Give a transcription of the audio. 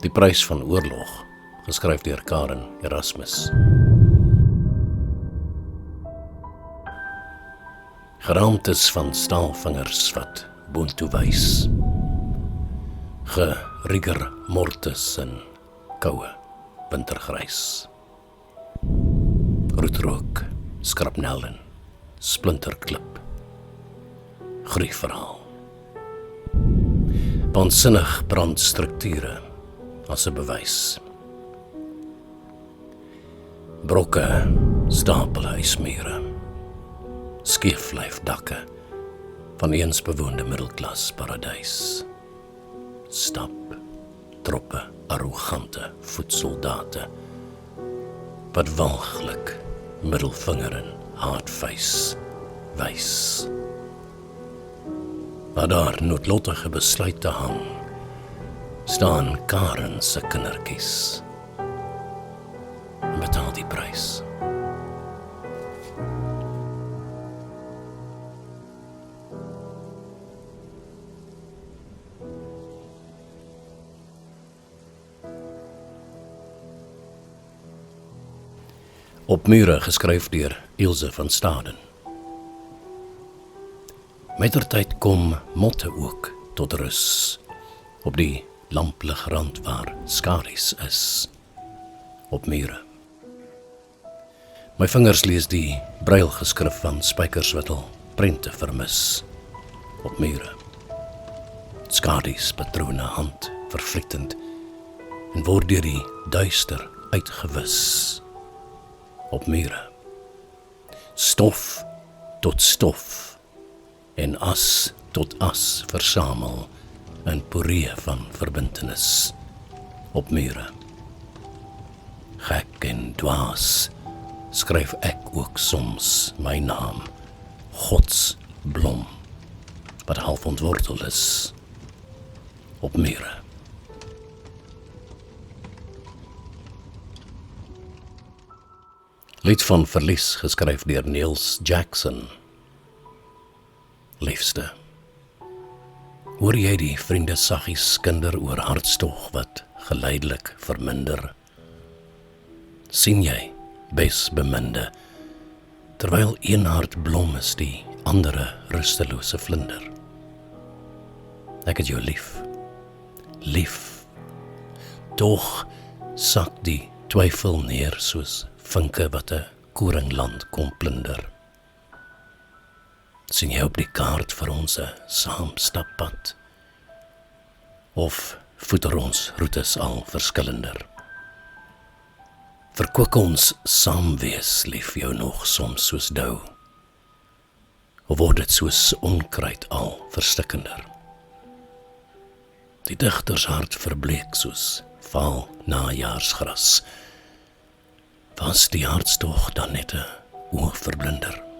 Die prys van oorlog, geskryf deur Karen Erasmus. Geraamtes van staalvingers wat boontoe wys. Gerigor mortis in koue wintergrys. Roetrook, skrapnel en splinterklip. Griefverhaal. Waansinnig brandstrukture as 'n bewys. Brokke, stapel ysmure, skeeflyfdakke van eens bewoonde middelklas paradys. Stap, troppe, arrogante voetsoldate, wat walglik middelvinger en haatvuis wys. Waar daar noodlottige besluite hang, staan Karen se kindertjies en betaal die prys. Op mure geskryf deur Ilse van Staden. Mettertyd kom motte ook tot rus, op die lampligrand waar skaries is, op mure. My vingers lees die brailgeskrif van Spykerswittel, prente vermis, op mure. Skaries patrone hand vervlietend, en word deur die duister uitgewis, op mure. Stof tot stof, en as tot as versamel, in poree van verbintenis, op mure. Gek en dwaas, skryf ek ook soms my naam, Gods blom, wat half ontwortel is, op mure. Lied van verlies, geskryf deur Niels Jackson. Liefste, hoor jy die vriende saggies skinder oor hartstog wat geleidelik verminder? Sien jy, besbeminde, terwyl een hart blom is die andere rustelose vlinder? Ek het jou lief, lief, tog sak die twyfel neer soos vinke wat 'n koringland kom plunder. Sien jy op die kaart vir ons 'n saamstappad? Of voeder ons roetes al verskillender? Verkoek ons saamwees lief jou nog soms soos dou? Of word dit soos onkruid al verstikkender? Die digters hart verbleek soos vaal najaarsgras. Was die hartstog dan net 'n oogverblinder?